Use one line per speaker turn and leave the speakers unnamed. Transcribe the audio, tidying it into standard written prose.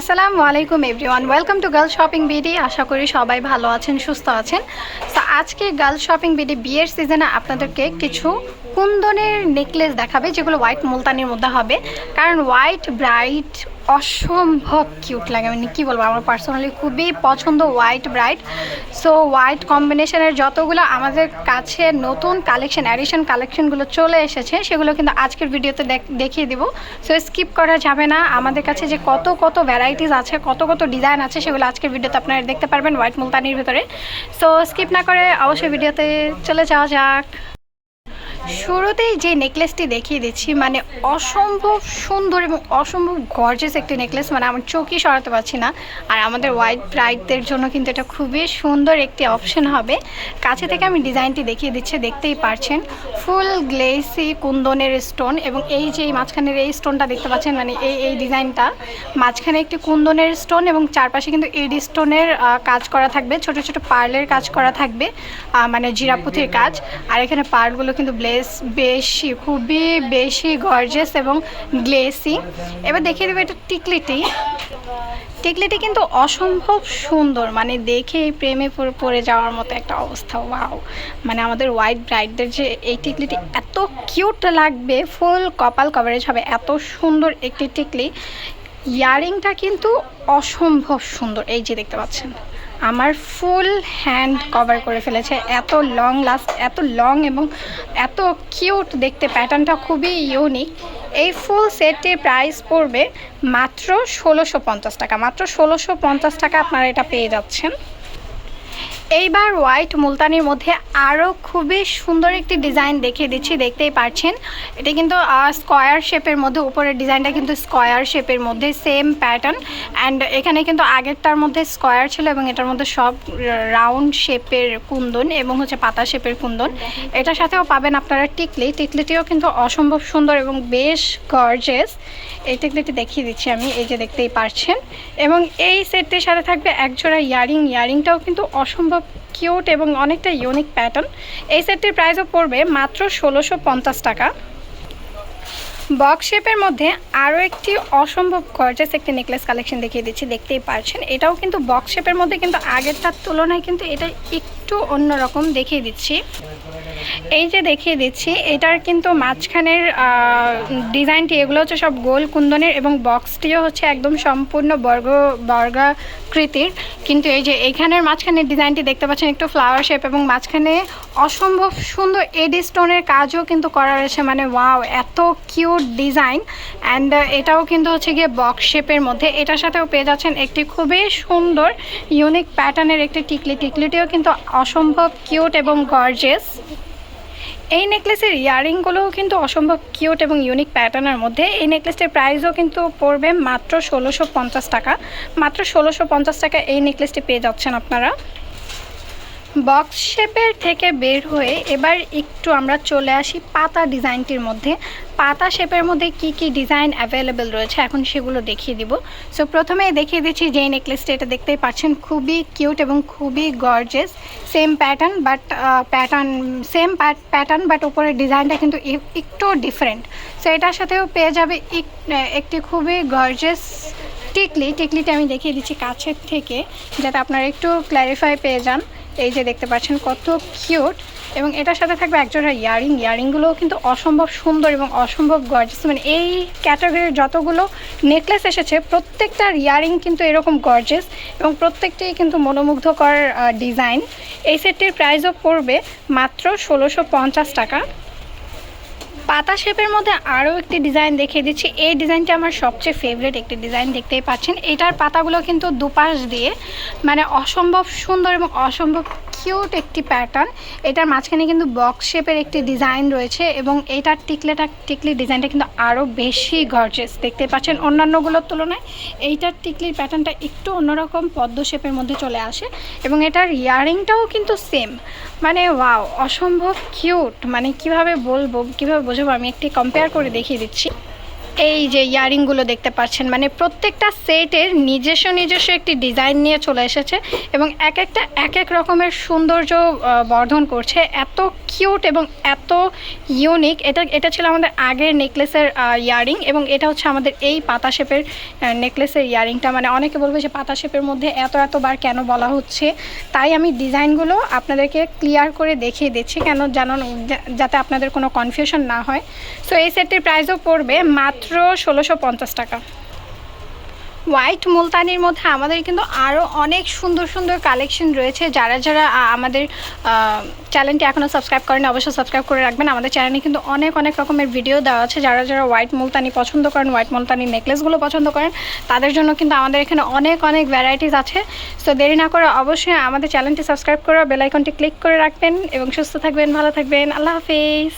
আসসালামু আলাইকুম everyone, welcome to girl shopping BD. আশা করি সবাই ভালো আছেন, সুস্থ আছেন। তো আজকে গার্ল শপিং বিডি বিয়ের সিজনে আপনাদেরকে কিছু কুন্দনের নেকলেস দেখাবে, যেগুলো হোয়াইট মুলতানির মধ্যে হবে। কারণ হোয়াইট ব্রাইট অসম্ভব কিউট লাগে, মানে কী বলবো, আমার পার্সোনালি খুবই পছন্দ হোয়াইট ব্রাইট। সো হোয়াইট কম্বিনেশনের যতগুলো আমাদের কাছে নতুন কালেকশন, অ্যাডিশন কালেকশনগুলো চলে এসেছে, সেগুলো কিন্তু আজকের ভিডিওতে দেখিয়ে দিব। সো স্কিপ করা যাবে না। আমাদের কাছে যে কত কত ভ্যারাইটিস আছে, কত কত ডিজাইন আছে, সেগুলো আজকের ভিডিওতে আপনারা দেখতে পারবেন হোয়াইট মুলতানির ভিতরে। সো স্কিপ না করে অবশ্যই ভিডিওতে চলে যাওয়া যাক। শুরুতেই যে নেকলেসটি দেখিয়ে দিচ্ছি, মানে অসম্ভব সুন্দর এবং অসম্ভব গর্জিয়াস একটি নেকলেস, মানে আমার চোখই সরাতে পারছি না। আর আমাদের হোয়াইট ব্রাইডদের জন্য কিন্তু এটা খুবই সুন্দর একটি অপশন হবে। কাছে থেকে আমি ডিজাইনটি দেখিয়ে দিচ্ছি, দেখতেই পারছেন ফুল গ্লেসি কুন্দনের স্টোন, এবং এই যে মাঝখানের এই স্টোনটা দেখতে পাচ্ছেন, মানে এই ডিজাইনটা মাঝখানে একটি কুন্দনের স্টোন এবং চারপাশে কিন্তু এড স্টোনের কাজ করা থাকবে, ছোট ছোট পার্লের কাজ করা থাকবে, মানে জিরাপুথির কাজ। আর এখানে পার্লগুলো কিন্তু বেশি, খুবই বেশি গর্জিয়াস এবং গ্লেসি। এবার দেখিয়ে দেবো এটা টিকলিটি কিন্তু অসম্ভব সুন্দর, মানে দেখে প্রেমে পড়ে যাওয়ার মতো একটা অবস্থা। ওয়াও, মানে আমাদের হোয়াইট ব্রাইডদের যে এই টিকলিটি এত কিউট লাগবে, ফুল কপাল কভারেজ হবে, এত সুন্দর একটি টিকলি। ইয়ারিংটা কিন্তু অসম্ভব সুন্দর, এই যে দেখতে পাচ্ছেন আমার ফুল হ্যান্ড কভার করে ফেলেছে, এত লং এবং এত কিউট দেখতে, প্যাটার্নটা খুবই ইউনিক। এই ফুল সেটটির প্রাইস পড়বে মাত্র 1650 টাকা। মাত্র 1650 টাকা আপনারা এটা পেয়ে যাচ্ছেন। এইবার হোয়াইট মুলতানির মধ্যে আরও খুবই সুন্দর একটি ডিজাইন দেখিয়ে দিচ্ছি, দেখতেই পাচ্ছেন। এটা কিন্তু স্কোয়ার শেপের মধ্যে, উপরের ডিজাইনটা কিন্তু স্কোয়ার শেপের মধ্যে, সেম প্যাটার্ন। অ্যান্ড এখানে কিন্তু আগেরটার মধ্যে স্কোয়ার ছিল এবং এটার মধ্যে সব রাউন্ড শেপের কুন্দন এবং হচ্ছে পাতা শেপের কুন্দন। এটার সাথেও পাবেন আপনারা টিকলিটিও কিন্তু অসম্ভব সুন্দর এবং বেশ গর্জিয়াস। এই টিকলিটি দেখিয়ে দিচ্ছি আমি, এই যে দেখতেই পাচ্ছেন। এবং এই সেটটির সাথে থাকবে একজোড়া ইয়ারিংটাও কিন্তু অসম্ভব কিউট এবং অনেকটা ইউনিক প্যাটার্ন। এই সেটটির প্রাইসও পড়বে মাত্র 1650 টাকা। বক্স শেপের মধ্যে আরও একটি অসম্ভব গর্জিয়াস একটি নেকলেস কালেকশন দেখিয়ে দিচ্ছি, দেখতেই পাচ্ছেন। এটাও কিন্তু বক্স শেপের মধ্যে, কিন্তু আগেরটার তুলনায় কিন্তু এটা একটু অন্যরকম দেখিয়ে দিচ্ছি। এই যে দেখিয়ে দিচ্ছি, এটার কিন্তু মাঝখানের ডিজাইনটি, এগুলো হচ্ছে সব গোল কুন্দনের এবং বক্সটিও হচ্ছে একদম সম্পূর্ণ বর্গাকৃতির। কিন্তু এই যে এইখানের মাঝখানের ডিজাইনটি দেখতে পাচ্ছেন একটু ফ্লাওয়ার শেপ, এবং মাঝখানে অসম্ভব সুন্দর এডি স্টোনের কাজও কিন্তু করা রয়েছে, মানে ওয়াও, এত কিউট ডিজাইন। অ্যান্ড এটাও কিন্তু হচ্ছে গিয়ে বক্স শেপের মধ্যে। এটার সাথেও পেয়ে যাচ্ছেন একটি খুবই সুন্দর ইউনিক প্যাটার্নের একটি টিকলিটিও কিন্তু অসম্ভব কিউট এবং গর্জিয়াস। এই নেকলেসের ইয়ারিংগুলোও কিন্তু অসম্ভব কিউট এবং ইউনিক প্যাটার্নের মধ্যে। এই নেকলেসটির প্রাইসও কিন্তু পড়বে মাত্র 1650 টাকা। মাত্র 1650 টাকা এই নেকলেসটি পেয়ে যাচ্ছেন আপনারা। বক্স শেপের থেকে বের হয়ে এবার একটু আমরা চলে আসি পাতা ডিজাইনটির মধ্যে। পাতা শেপের মধ্যে কি কি ডিজাইন অ্যাভেলেবেল রয়েছে এখন সেগুলো দেখিয়ে দিব। সো প্রথমেই দেখিয়ে দিচ্ছি যে নেকলেসটা, এটা দেখতেই পাচ্ছেন খুবই কিউট এবং খুবই গর্জিয়াস। সেম প্যাটার্ন বাট উপরের ডিজাইনটা কিন্তু একটু ডিফারেন্ট। সো এটার সাথেও পেয়ে যাবে একটি খুবই গর্জিয়াস টিকলিটা আমি দেখিয়ে দিচ্ছি কাছের থেকে, যাতে আপনারা একটু ক্ল্যারিফাই পেয়ে যান। এই যে দেখতে পাচ্ছেন কত কিউট, এবং এটার সাথে থাকবে একজোড়া ইয়ারিংগুলোও কিন্তু অসম্ভব সুন্দর এবং অসম্ভব গর্জিয়াস। মানে এই ক্যাটাগরির যতগুলো নেকলেস এসেছে প্রত্যেকটার ইয়ারিং কিন্তু এরকম গর্জিয়াস এবং প্রত্যেকটাই কিন্তু মনোমুগ্ধকর ডিজাইন। এই সেটটির প্রাইসও পড়বে মাত্র 1650 টাকা। পাতা শেপের মধ্যে আরও একটি ডিজাইন দেখিয়ে দিচ্ছি। এই ডিজাইনটা আমার সবচেয়ে ফেভারিট একটি ডিজাইন, দেখতেই পাচ্ছেন। এটার পাতাগুলো কিন্তু দুপাশ দিয়ে, মানে অসম্ভব সুন্দর এবং অসম্ভব কিউট একটি প্যাটার্ন। এটার মাঝখানে কিন্তু বক্স শেপের একটি ডিজাইন রয়েছে, এবং এইটার টিকলি ডিজাইনটা কিন্তু আরও বেশি গর্জিয়াস, দেখতেই পাচ্ছেন। অন্যান্যগুলোর তুলনায় এইটার টিকলির প্যাটার্নটা একটু অন্যরকম পদ্ম শেপের মধ্যে চলে আসে, এবং এটার ইয়ারিংটাও কিন্তু সেম, মানে ওয়াও, অসম্ভব কিউট। মানে কিভাবে বোঝাবো, আমি একটি কম্পেয়ার করে দেখিয়ে দিচ্ছি। এই যে ইয়ারিংগুলো দেখতে পাচ্ছেন, মানে প্রত্যেকটা সেটের নিজস্ব একটি ডিজাইন নিয়ে চলে এসেছে এবং এক একটা এক এক রকমের সৌন্দর্য বর্ধন করছে। এত কিউট এবং এত ইউনিক। এটা ছিল আমাদের আগের নেকলেসের ইয়ারিং এবং এটা হচ্ছে আমাদের এই পাতা শেপের নেকলেসের ইয়ারিংটা। মানে অনেকে বলবে যে পাতা শেপের মধ্যে এতবার কেন বলা হচ্ছে, তাই আমি ডিজাইনগুলো আপনাদেরকে ক্লিয়ার করে দেখিয়ে দিচ্ছি কেন জানান, যাতে আপনাদের কোনো কনফিউশন না হয়। সো এই সেটটির প্রাইসও পড়বে মাত্র 1650 টাকা। হোয়াইট মুলতানির মধ্যে আমাদের কিন্তু আরও অনেক সুন্দর কালেকশন রয়েছে। যারা আমাদের চ্যানেলটি এখনও সাবস্ক্রাইব করেন অবশ্যই সাবস্ক্রাইব করে রাখবেন। আমাদের চ্যানেলে কিন্তু অনেক রকমের ভিডিও দেওয়া আছে। যারা হোয়াইট মুলতানি পছন্দ করেন, হোয়াইট মুলতানি নেকলেসগুলো পছন্দ করেন, তাদের জন্য কিন্তু আমাদের এখানে অনেক ভ্যারাইটিস আছে। সো দেরি না করে অবশ্যই আমাদের চ্যানেলটি সাবস্ক্রাইব করে বেল আইকনটি ক্লিক করে রাখবেন এবং সুস্থ থাকবেন, ভালো থাকবেন। আল্লাহ হাফিজ।